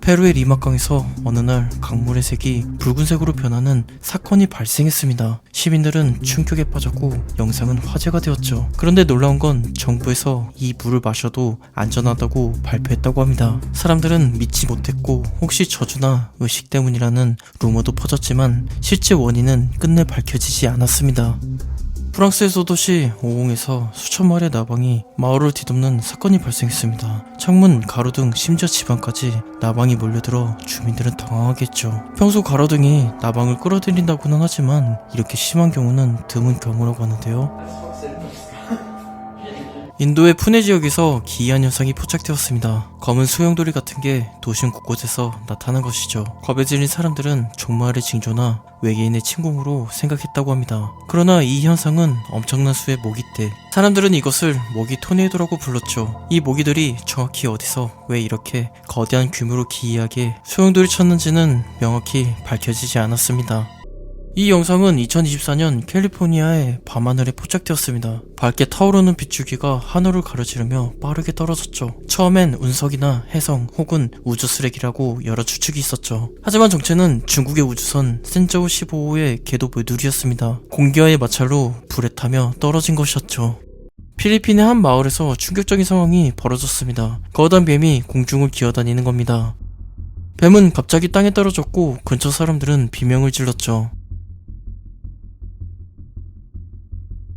페루의 리마강에서 어느 날 강물의 색이 붉은색으로 변하는 사건이 발생했습니다. 시민들은 충격에 빠졌고 영상은 화제가 되었죠. 그런데 놀라운 건 정부에서 이 물을 마셔도 안전하다고 발표했다고 합니다. 사람들은 믿지 못했고 혹시 저주나 의식 때문이라는 루머도 퍼졌지만 실제 원인은 끝내 밝혀지지 않았습니다. 프랑스의 소도시 오옹에서 수천 마리의 나방이 마을을 뒤덮는 사건이 발생했습니다. 창문, 가로등, 심지어 집안까지 나방이 몰려들어 주민들은 당황하게 했죠. 평소 가로등이 나방을 끌어들인다고는 하지만 이렇게 심한 경우는 드문 경우라고 하는데요. 인도의 푸네 지역에서 기이한 현상이 포착되었습니다. 검은 소용돌이 같은 게 도심 곳곳에서 나타난 것이죠. 겁에 질린 사람들은 종말의 징조나 외계인의 침공으로 생각했다고 합니다. 그러나 이 현상은 엄청난 수의 모기떼, 사람들은 이것을 모기 토네이도라고 불렀죠. 이 모기들이 정확히 어디서 왜 이렇게 거대한 규모로 기이하게 소용돌이 쳤는지는 명확히 밝혀지지 않았습니다. 이 영상은 2024년 캘리포니아의 밤하늘에 포착되었습니다. 밝게 타오르는 빗줄기가 하늘을 가로지르며 빠르게 떨어졌죠. 처음엔 운석이나 해성 혹은 우주 쓰레기라고 여러 추측이 있었죠. 하지만 정체는 중국의 우주선 센저우 15호의 궤도 모듈이었습니다. 공기와의 마찰로 불에 타며 떨어진 것이었죠. 필리핀의 한 마을에서 충격적인 상황이 벌어졌습니다. 거대한 뱀이 공중을 기어다니는 겁니다. 뱀은 갑자기 땅에 떨어졌고 근처 사람들은 비명을 질렀죠.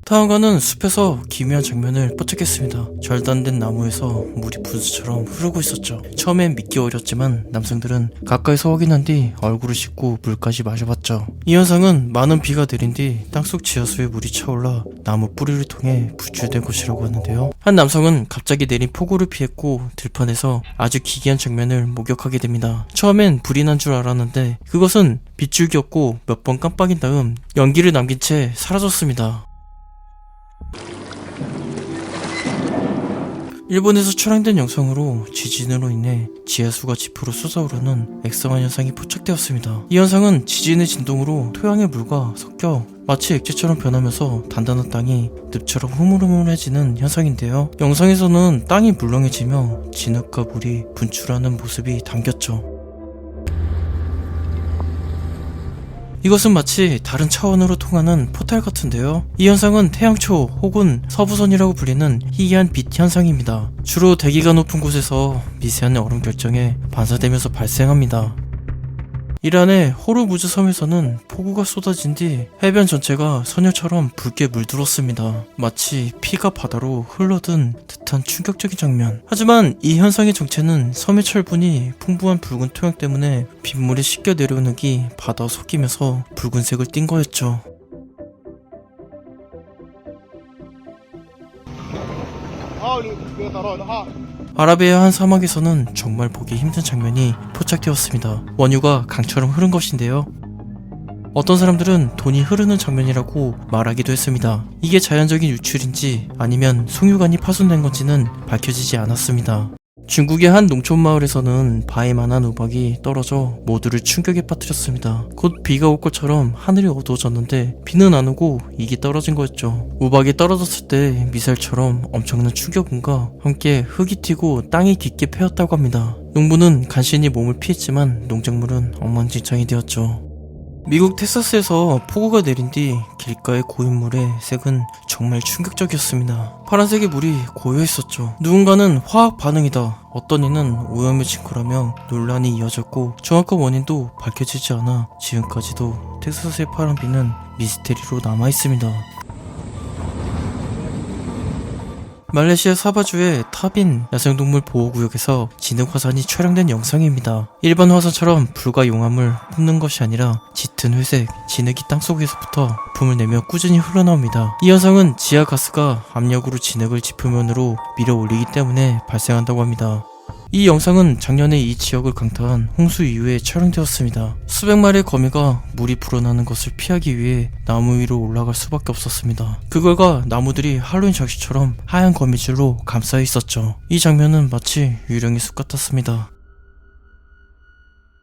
다음과는 숲에서 기묘한 장면을 포착했습니다. 절단된 나무에서 물이 분수처럼 흐르고 있었죠. 처음엔 믿기 어렵지만 남성들은 가까이서 확인한 뒤 얼굴을 씻고 물까지 마셔봤죠. 이 현상은 많은 비가 내린 뒤 땅속 지하수에 물이 차올라 나무 뿌리를 통해 분출된 것이라고 하는데요. 한 남성은 갑자기 내린 폭우를 피했고 들판에서 아주 기이한 장면을 목격하게 됩니다. 처음엔 불이 난 줄 알았는데 그것은 빗줄기였고 몇 번 깜빡인 다음 연기를 남긴 채 사라졌습니다. 일본에서 촬영된 영상으로 지진으로 인해 지하수가 지프로 솟아오르는 액상한 현상이 포착되었습니다. 이 현상은 지진의 진동으로 토양의 물과 섞여 마치 액체처럼 변하면서 단단한 땅이 늪처럼 흐물흐물해지는 현상인데요. 영상에서는 땅이 물렁해지며 진흙과 물이 분출하는 모습이 담겼죠. 이것은 마치 다른 차원으로 통하는 포탈 같은데요. 이 현상은 태양초 혹은 서부선이라고 불리는 희귀한 빛 현상입니다. 주로 대기가 높은 곳에서 미세한 얼음 결정에 반사되면서 발생합니다. 이란의 호르무즈 섬에서는 폭우가 쏟아진 뒤 해변 전체가 선녀처럼 붉게 물들었습니다. 마치 피가 바다로 흘러든 듯한 충격적인 장면. 하지만 이 현상의 정체는 섬의 철분이 풍부한 붉은 토양 때문에 빗물이 씻겨 내려오는 기 바다와 섞이면서 붉은색을 띤 거였죠. 아라비아 한 사막에서는 정말 보기 힘든 장면이 포착되었습니다. 원유가 강처럼 흐른 것인데요. 어떤 사람들은 돈이 흐르는 장면이라고 말하기도 했습니다. 이게 자연적인 유출인지 아니면 송유관이 파손된 건지는 밝혀지지 않았습니다. 중국의 한 농촌 마을에서는 바위만한 우박이 떨어져 모두를 충격에 빠뜨렸습니다. 곧 비가 올 것처럼 하늘이 어두워졌는데 비는 안 오고 이게 떨어진 거였죠. 우박이 떨어졌을 때 미사일처럼 엄청난 충격음과 함께 흙이 튀고 땅이 깊게 패였다고 합니다. 농부는 간신히 몸을 피했지만 농작물은 엉망진창이 되었죠. 미국 텍사스에서 폭우가 내린 뒤 길가의 고인물의 색은 정말 충격적이었습니다. 파란색의 물이 고여있었죠. 누군가는 화학 반응이다, 어떤 이는 오염의 징후라며 논란이 이어졌고 정확한 원인도 밝혀지지 않아 지금까지도 텍사스의 파란비는 미스테리로 남아있습니다. 말레이시아 사바주의 타빈 야생동물 보호구역에서 진흙 화산이 촬영된 영상입니다. 일반 화산처럼 불과 용암을 뿜는 것이 아니라 짙은 회색, 진흙이 땅속에서부터 부품을 내며 꾸준히 흘러나옵니다. 이 현상은 지하가스가 압력으로 진흙을 지표면으로 밀어 올리기 때문에 발생한다고 합니다. 이 영상은 작년에 이 지역을 강타한 홍수 이후에 촬영되었습니다. 수백 마리의 거미가 물이 불어나는 것을 피하기 위해 나무 위로 올라갈 수밖에 없었습니다. 그 결과 나무들이 할로윈 장식처럼 하얀 거미줄로 감싸여 있었죠. 이 장면은 마치 유령의 숲 같았습니다.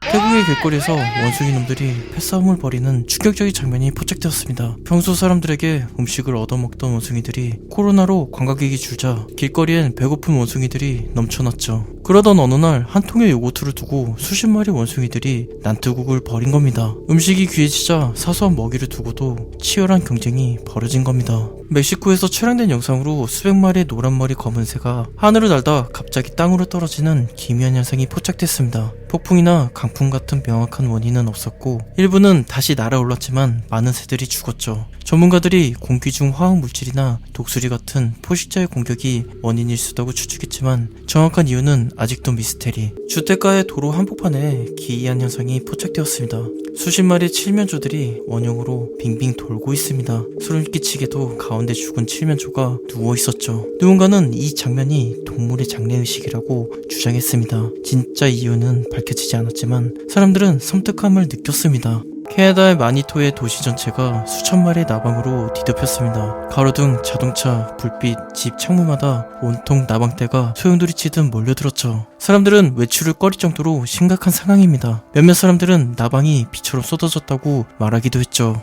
태국의 길거리에서 원숭이 놈들이 패싸움을 벌이는 충격적인 장면이 포착되었습니다. 평소 사람들에게 음식을 얻어먹던 원숭이들이 코로나로 관광객이 줄자 길거리엔 배고픈 원숭이들이 넘쳐났죠. 그러던 어느 날 한 통의 요거트를 두고 수십 마리 원숭이들이 난투극을 벌인 겁니다. 음식이 귀해지자 사소한 먹이를 두고도 치열한 경쟁이 벌어진 겁니다. 멕시코에서 촬영된 영상으로 수백 마리의 노란머리 검은새가 하늘을 날다 갑자기 땅으로 떨어지는 기이한 현상이 포착됐습니다. 폭풍이나 강풍 같은 명확한 원인은 없었고 일부는 다시 날아올랐지만 많은 새들이 죽었죠. 전문가들이 공기 중 화학 물질이나 독수리 같은 포식자의 공격이 원인일 수도 하고 추측했지만 정확한 이유는 아직도 미스테리. 주택가의 도로 한복판에 기이한 현상이 포착되었습니다. 수십 마리의 칠면조들이 원형으로 빙빙 돌고 있습니다. 소름 끼치게도 가운데 죽은 칠면조가 누워있었죠. 누군가는 이 장면이 동물의 장례의식이라고 주장했습니다. 진짜 이유는 밝혀지지 않았지만 사람들은 섬뜩함을 느꼈습니다. 캐나다의 마니토의 도시 전체가 수천 마리의 나방으로 뒤덮였습니다. 가로등, 자동차, 불빛, 집 창문마다 온통 나방떼가 소용돌이 치듯 몰려들었죠. 사람들은 외출을 꺼릴 정도로 심각한 상황입니다. 몇몇 사람들은 나방이 비처럼 쏟아졌다고 말하기도 했죠.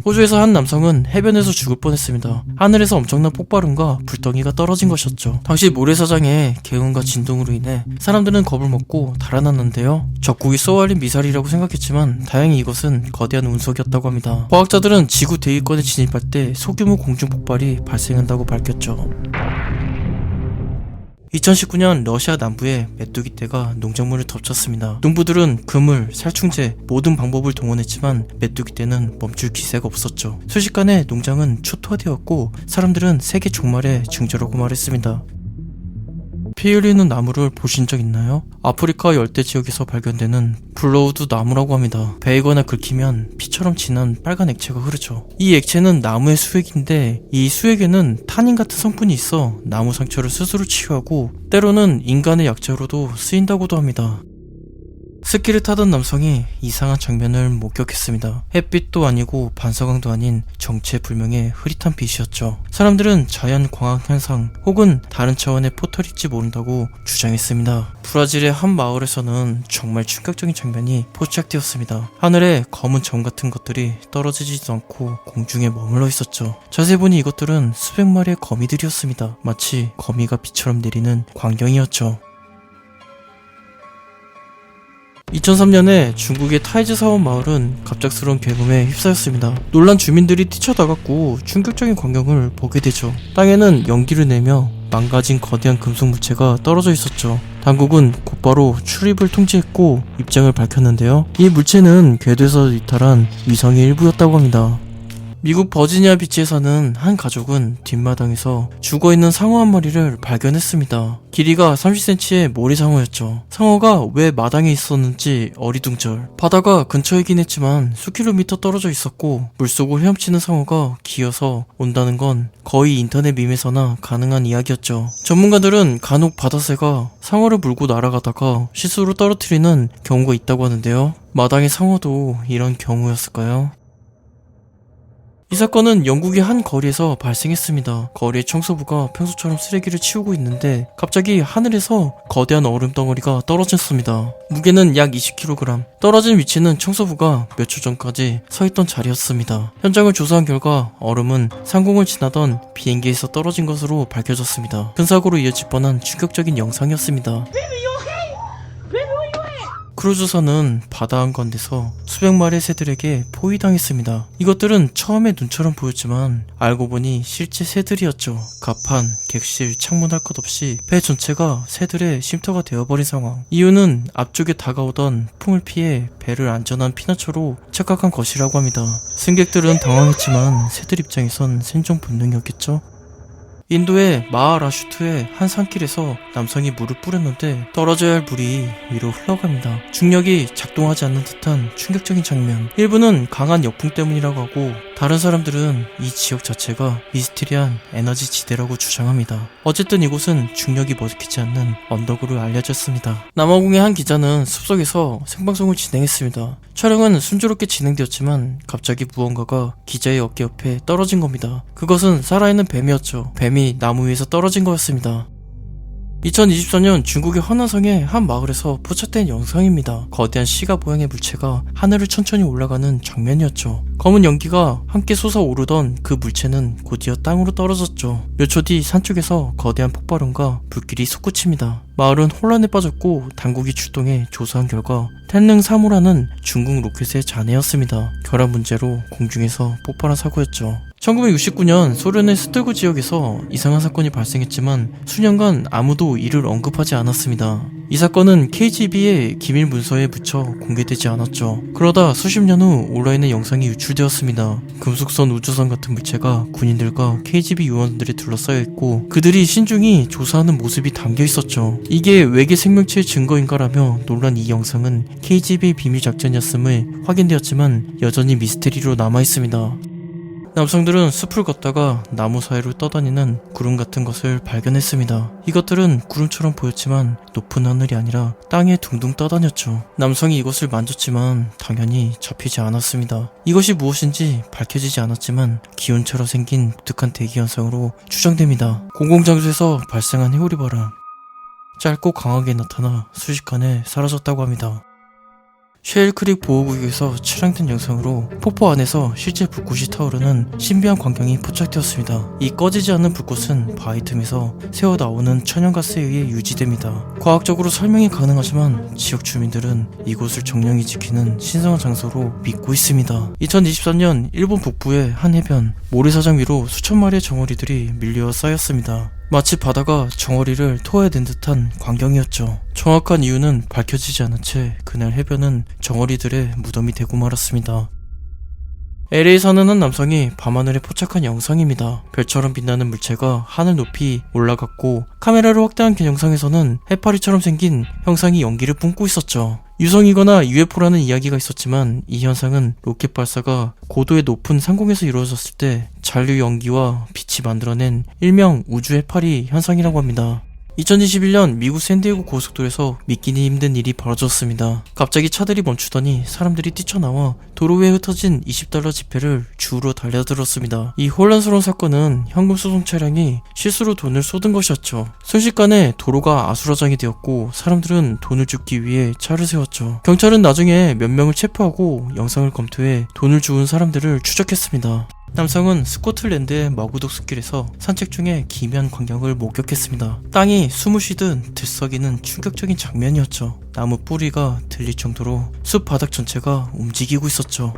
호주에서 한 남성은 해변에서 죽을 뻔했습니다. 하늘에서 엄청난 폭발음과 불덩이가 떨어진 것이었죠. 당시 모래사장에 개운과 진동으로 인해 사람들은 겁을 먹고 달아났는데요. 적국이 쏘아올린 미사일이라고 생각했지만 다행히 이것은 거대한 운석이었다고 합니다. 과학자들은 지구 대기권에 진입할 때 소규모 공중 폭발이 발생한다고 밝혔죠. 2019년 러시아 남부에 메뚜기떼가 농작물을 덮쳤습니다. 농부들은 그물, 살충제 모든 방법을 동원했지만 메뚜기떼는 멈출 기세가 없었죠. 순식간에 농장은 초토화되었고 사람들은 세계 종말의 징조라고 말했습니다. 피 흘리는 나무를 보신 적 있나요? 아프리카 열대 지역에서 발견되는 블러우드 나무라고 합니다. 베이거나 긁히면 피처럼 진한 빨간 액체가 흐르죠. 이 액체는 나무의 수액인데 이 수액에는 타닌 같은 성분이 있어 나무 상처를 스스로 치유하고 때로는 인간의 약재로도 쓰인다고도 합니다. 스키를 타던 남성이 이상한 장면을 목격했습니다. 햇빛도 아니고 반사광도 아닌 정체불명의 흐릿한 빛이었죠. 사람들은 자연 광학 현상 혹은 다른 차원의 포털일지 모른다고 주장했습니다. 브라질의 한 마을에서는 정말 충격적인 장면이 포착되었습니다. 하늘에 검은 점 같은 것들이 떨어지지도 않고 공중에 머물러 있었죠. 자세히 보니 이것들은 수백 마리의 거미들이었습니다. 마치 거미가 비처럼 내리는 광경이었죠. 2003년에 중국의 타이즈 사원 마을은 갑작스러운 굉음에 휩싸였습니다. 놀란 주민들이 뛰쳐나갔고 충격적인 광경을 보게 되죠. 땅에는 연기를 내며 망가진 거대한 금속 물체가 떨어져 있었죠. 당국은 곧바로 출입을 통제했고 입장을 밝혔는데요. 이 물체는 궤도에서 이탈한 위성의 일부였다고 합니다. 미국 버지니아 비치에 사는 한 가족은 뒷마당에서 죽어있는 상어 한 마리를 발견했습니다. 길이가 30cm의 모래상어였죠. 상어가 왜 마당에 있었는지 어리둥절. 바다가 근처이긴 했지만 수킬로미터 떨어져 있었고 물속을 헤엄치는 상어가 기어서 온다는 건 거의 인터넷 밈에서나 가능한 이야기였죠. 전문가들은 간혹 바다새가 상어를 물고 날아가다가 실수로 떨어뜨리는 경우가 있다고 하는데요. 마당의 상어도 이런 경우였을까요? 이 사건은 영국의 한 거리에서 발생했습니다. 거리의 청소부가 평소처럼 쓰레기를 치우고 있는데 갑자기 하늘에서 거대한 얼음 덩어리가 떨어졌습니다. 무게는 약 20kg. 떨어진 위치는 청소부가 몇 초 전까지 서 있던 자리였습니다. 현장을 조사한 결과 얼음은 상공을 지나던 비행기에서 떨어진 것으로 밝혀졌습니다. 큰 사고로 이어질 뻔한 충격적인 영상이었습니다. 크루즈선은 바다 한가운데서 수백 마리의 새들에게 포위당했습니다. 이것들은 처음에 눈처럼 보였지만 알고 보니 실제 새들이었죠. 갑판, 객실, 창문 할 것 없이 배 전체가 새들의 쉼터가 되어버린 상황. 이유는 앞쪽에 다가오던 풍을 피해 배를 안전한 피난처로 착각한 것이라고 합니다. 승객들은 당황했지만 새들 입장에선 생존 본능이었겠죠. 인도의 마하라슈트의 한 산길에서 남성이 물을 뿌렸는데 떨어져야 할 물이 위로 흘러갑니다. 중력이 작동하지 않는 듯한 충격적인 장면. 일부는 강한 역풍 때문이라고 하고 다른 사람들은 이 지역 자체가 미스테리한 에너지 지대라고 주장합니다. 어쨌든 이곳은 중력이 먹히지 않는 언덕으로 알려졌습니다. 남아공의 한 기자는 숲속에서 생방송을 진행했습니다. 촬영은 순조롭게 진행되었지만 갑자기 무언가가 기자의 어깨 옆에 떨어진 겁니다. 그것은 살아있는 뱀이었죠. 뱀이 나무 위에서 떨어진 거였습니다. 2024년 중국의 허난성의 한 마을에서 포착된 영상입니다. 거대한 시가 모양의 물체가 하늘을 천천히 올라가는 장면이었죠. 검은 연기가 함께 솟아오르던 그 물체는 곧이어 땅으로 떨어졌죠. 몇 초 뒤 산쪽에서 거대한 폭발음과 불길이 솟구칩니다. 마을은 혼란에 빠졌고 당국이 출동해 조사한 결과 텐능 3호라는 중국 로켓의 잔해였습니다. 결함 문제로 공중에서 폭발한 사고였죠. 1969년 소련의 스트구 지역에서 이상한 사건이 발생했지만 수년간 아무도 이를 언급하지 않았습니다. 이 사건은 KGB의 기밀 문서에 묻혀 공개되지 않았죠. 그러다 수십 년 후 온라인에 영상이 유출되었습니다. 금속선 우주선 같은 물체가 군인들과 KGB 요원들이 둘러싸여 있고 그들이 신중히 조사하는 모습이 담겨 있었죠. 이게 외계 생명체의 증거인가라며 놀란 이 영상은 KGB의 비밀 작전이었음을 확인되었지만 여전히 미스테리로 남아있습니다. 남성들은 숲을 걷다가 나무 사이로 떠다니는 구름 같은 것을 발견했습니다. 이것들은 구름처럼 보였지만 높은 하늘이 아니라 땅에 둥둥 떠다녔죠. 남성이 이것을 만졌지만 당연히 잡히지 않았습니다. 이것이 무엇인지 밝혀지지 않았지만 기온처럼 생긴 독특한 대기 현상으로 추정됩니다. 공공장소에서 발생한 해오리 바람. 짧고 강하게 나타나 순식간에 사라졌다고 합니다. 쉐일크릭 보호구역에서 촬영된 영상으로 폭포 안에서 실제 불꽃이 타오르는 신비한 광경이 포착되었습니다. 이 꺼지지 않는 불꽃은 바위 틈에서 새어나오는 천연가스에 의해 유지됩니다. 과학적으로 설명이 가능하지만 지역 주민들은 이곳을 정령이 지키는 신성한 장소로 믿고 있습니다. 2023년 일본 북부의 한 해변, 모래사장 위로 수천 마리의 정어리들이 밀려 쌓였습니다. 마치 바다가 정어리를 토해낸 듯한 광경이었죠. 정확한 이유는 밝혀지지 않은 채 그날 해변은 정어리들의 무덤이 되고 말았습니다. LA 사는 한 남성이 밤하늘에 포착한 영상입니다. 별처럼 빛나는 물체가 하늘 높이 올라갔고 카메라로 확대한 그 영상에서는 해파리처럼 생긴 형상이 연기를 뿜고 있었죠. 유성이거나 UFO라는 이야기가 있었지만 이 현상은 로켓 발사가 고도의 높은 상공에서 이루어졌을 때 잔류 연기와 빛이 만들어낸 일명 우주 해파리 현상이라고 합니다. 2021년 미국 샌디에고 고속도로에서 믿기니 힘든 일이 벌어졌습니다. 갑자기 차들이 멈추더니 사람들이 뛰쳐나와 도로 위에 흩어진 $20 지폐를 주우러 달려들었습니다. 이 혼란스러운 사건은 현금 수송 차량이 실수로 돈을 쏟은 것이었죠. 순식간에 도로가 아수라장이 되었고 사람들은 돈을 줍기 위해 차를 세웠죠. 경찰은 나중에 몇 명을 체포하고 영상을 검토해 돈을 주운 사람들을 추적했습니다. 남성은 스코틀랜드의 머구독 숲길에서 산책 중에 기이한 광경을 목격했습니다. 땅이 숨을 쉬듯 들썩이는 충격적인 장면이었죠. 나무 뿌리가 들릴 정도로 숲 바닥 전체가 움직이고 있었죠.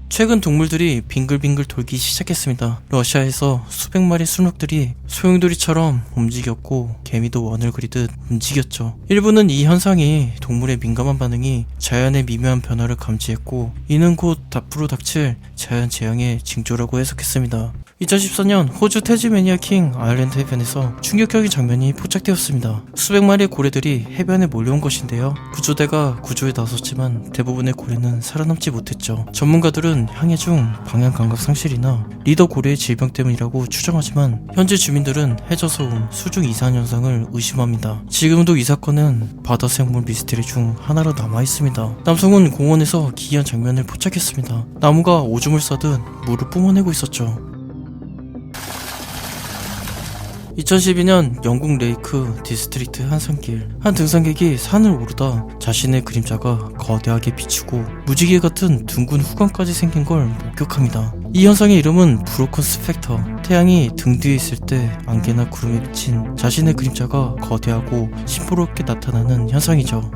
최근 동물들이 빙글빙글 돌기 시작했습니다. 러시아에서 수백 마리 순록들이 소용돌이처럼 움직였고 개미도 원을 그리듯 움직였죠. 일부는 이 현상이 동물의 민감한 반응이 자연의 미묘한 변화를 감지했고 이는 곧 앞으로 닥칠 자연 재앙의 징조라고 해석했습니다. 2014년 호주 태즈메니아 킹 아일랜드 해변에서 충격적인 장면이 포착되었습니다. 수백 마리의 고래들이 해변에 몰려온 것인데요. 구조대가 구조에 나섰지만 대부분의 고래는 살아남지 못했죠. 전문가들은 항해 중 방향 감각 상실이나 리더 고래의 질병 때문이라고 추정하지만 현지 주민들은 해저소음, 수중 이상 현상을 의심합니다. 지금도 이 사건은 바다 생물 미스테리 중 하나로 남아있습니다. 남성은 공원에서 기이한 장면을 포착했습니다. 나무가 오줌을 싸듯 물을 뿜어내고 있었죠. 2012년 영국 레이크 디스트릭트 한 산길, 한 등산객이 산을 오르다 자신의 그림자가 거대하게 비치고 무지개 같은 둥근 후광까지 생긴 걸 목격합니다. 이 현상의 이름은 브로큰 스펙터. 태양이 등 뒤에 있을 때 안개나 구름에 비친 자신의 그림자가 거대하고 심포롭게 나타나는 현상이죠.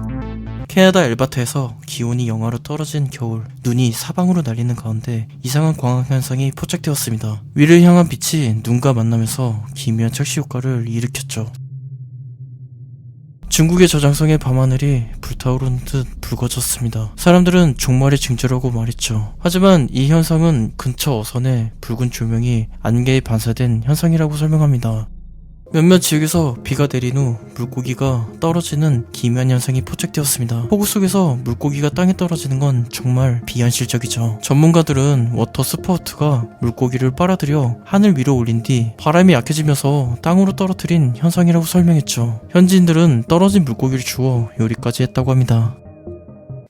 캐나다 엘바트에서 기온이 영하로 떨어진 겨울, 눈이 사방으로 날리는 가운데 이상한 광학 현상이 포착되었습니다. 위를 향한 빛이 눈과 만나면서 기묘한 착시 효과를 일으켰죠. 중국의 저장성의 밤하늘이 불타오르는 듯 붉어졌습니다. 사람들은 종말의 징조라고 말했죠. 하지만 이 현상은 근처 어선의 붉은 조명이 안개에 반사된 현상이라고 설명합니다. 몇몇 지역에서 비가 내린 후 물고기가 떨어지는 기묘한 현상이 포착되었습니다. 폭우 속에서 물고기가 땅에 떨어지는 건 정말 비현실적이죠. 전문가들은 워터 스파우트가 물고기를 빨아들여 하늘 위로 올린 뒤 바람이 약해지면서 땅으로 떨어뜨린 현상이라고 설명했죠. 현지인들은 떨어진 물고기를 주워 요리까지 했다고 합니다.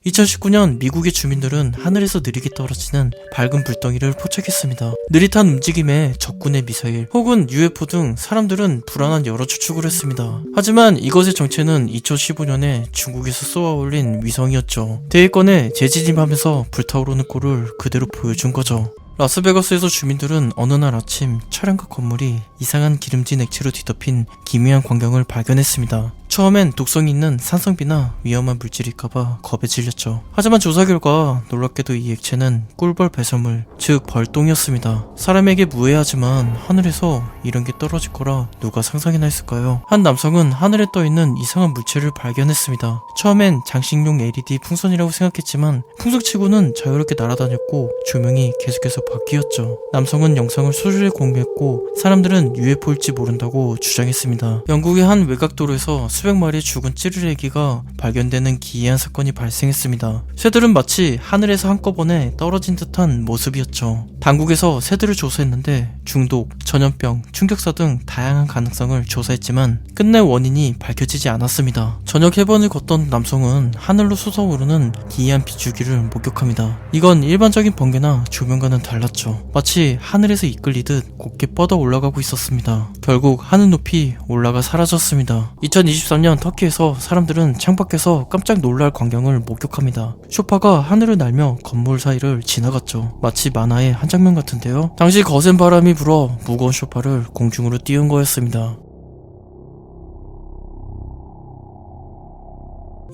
2019년 미국의 주민들은 하늘에서 느리게 떨어지는 밝은 불덩이를 포착했습니다. 느릿한 움직임에 적군의 미사일 혹은 UFO 등 사람들은 불안한 여러 추측을 했습니다. 하지만 이것의 정체는 2015년에 중국에서 쏘아 올린 위성이었죠. 대기권에 재진입하면서 불타오르는 꼴을 그대로 보여준 거죠. 라스베가스에서 주민들은 어느 날 아침 차량과 건물이 이상한 기름진 액체로 뒤덮인 기묘한 광경을 발견했습니다. 처음엔 독성이 있는 산성비나 위험한 물질일까봐 겁에 질렸죠. 하지만 조사 결과 놀랍게도 이 액체는 꿀벌 배설물, 즉 벌똥이었습니다. 사람에게 무해하지만 하늘에서 이런 게 떨어질 거라 누가 상상이나 했을까요? 한 남성은 하늘에 떠있는 이상한 물체를 발견했습니다. 처음엔 장식용 LED 풍선이라고 생각했지만 풍속치고는 자유롭게 날아다녔고 조명이 계속해서 바뀌었죠. 남성은 영상을 소셜에 공유했고 사람들은 UFO일지 모른다고 주장했습니다. 영국의 한 외곽도로에서 수백 마리의 죽은 찌르레기가 발견되는 기이한 사건이 발생했습니다. 새들은 마치 하늘에서 한꺼번에 떨어진 듯한 모습이었죠. 당국에서 새들을 조사했는데 중독, 전염병, 충격사 등 다양한 가능성을 조사했지만 끝내 원인이 밝혀지지 않았습니다. 저녁 해변을 걷던 남성은 하늘로 솟아오르는 기이한 비둘기를 목격합니다. 이건 일반적인 번개나 조명과는 달랐죠. 마치 하늘에서 이끌리듯 곱게 뻗어 올라가고 있었습니다. 결국 하늘 높이 올라가 사라졌습니다. 2023년 터키에서 사람들은 창밖에서 깜짝 놀랄 광경을 목격합니다. 쇼파가 하늘을 날며 건물 사이를 지나갔죠. 마치 만화의 한 장면 같은데요. 당시 거센 바람이 불어 무거운 쇼파를 공중으로 띄운 거였습니다.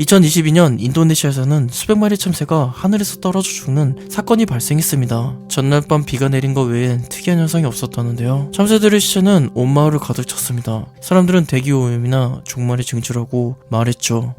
2022년 인도네시아에서는 수백 마리 참새가 하늘에서 떨어져 죽는 사건이 발생했습니다. 전날 밤 비가 내린 것 외엔 특이한 현상이 없었다는데요. 참새들의 시체는 온 마을을 가득 찼습니다. 사람들은 대기오염이나 종말의 징조라고 말했죠.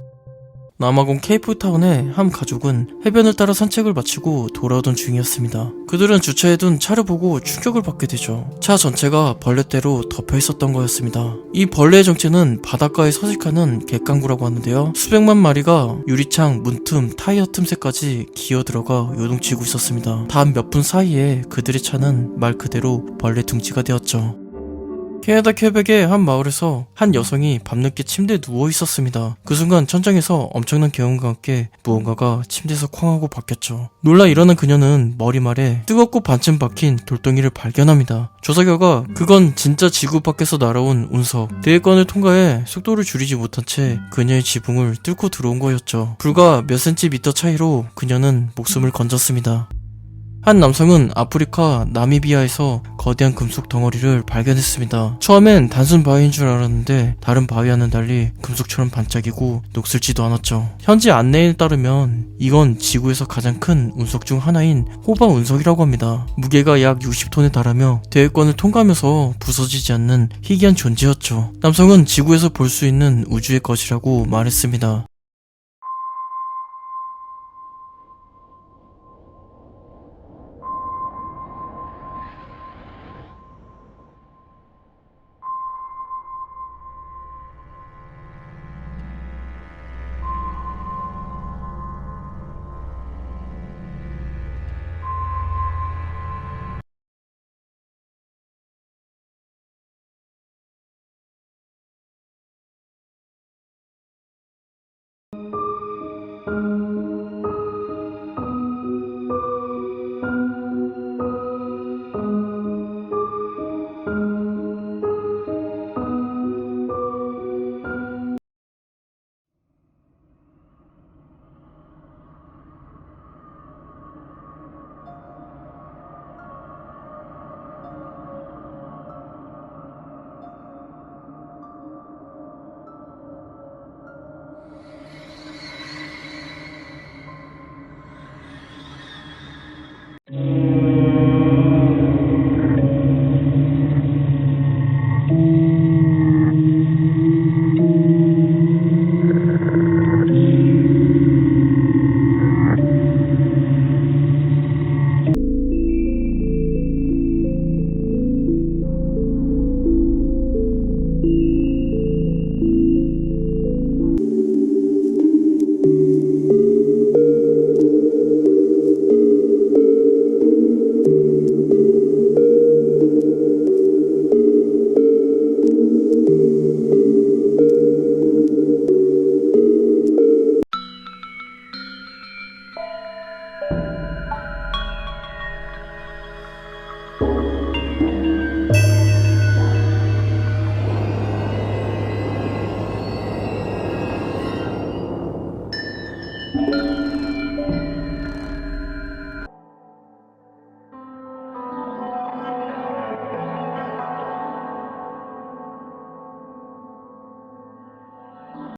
남아공 케이프타운의 한 가족은 해변을 따라 산책을 마치고 돌아오던 중이었습니다. 그들은 주차해둔 차를 보고 충격을 받게 되죠. 차 전체가 벌레떼로 덮여 있었던 거였습니다. 이 벌레의 정체는 바닷가에 서식하는 갯강구라고 하는데요. 수백만 마리가 유리창, 문틈, 타이어 틈새까지 기어들어가 요동치고 있었습니다. 단 몇 분 사이에 그들의 차는 말 그대로 벌레 둥지가 되었죠. 캐나다 퀘벡의 한 마을에서 한 여성이 밤늦게 침대에 누워 있었습니다. 그 순간 천장에서 엄청난 개운과 함께 무언가가 침대에서 쾅하고 바뀌었죠. 놀라 일어난 그녀는 머리말에 뜨겁고 반쯤 박힌 돌덩이를 발견합니다. 조사 결과 그건 진짜 지구 밖에서 날아온 운석. 대기권을 통과해 속도를 줄이지 못한 채 그녀의 지붕을 뚫고 들어온 거였죠. 불과 몇 센티미터 차이로 그녀는 목숨을 건졌습니다. 한 남성은 아프리카 나미비아에서 거대한 금속 덩어리를 발견했습니다. 처음엔 단순 바위인 줄 알았는데 다른 바위와는 달리 금속처럼 반짝이고 녹슬지도 않았죠. 현지 안내에 따르면 이건 지구에서 가장 큰 운석 중 하나인 호바 운석이라고 합니다. 무게가 약 60톤에 달하며 대기권을 통과하면서 부서지지 않는 희귀한 존재였죠. 남성은 지구에서 볼 수 있는 우주의 것이라고 말했습니다.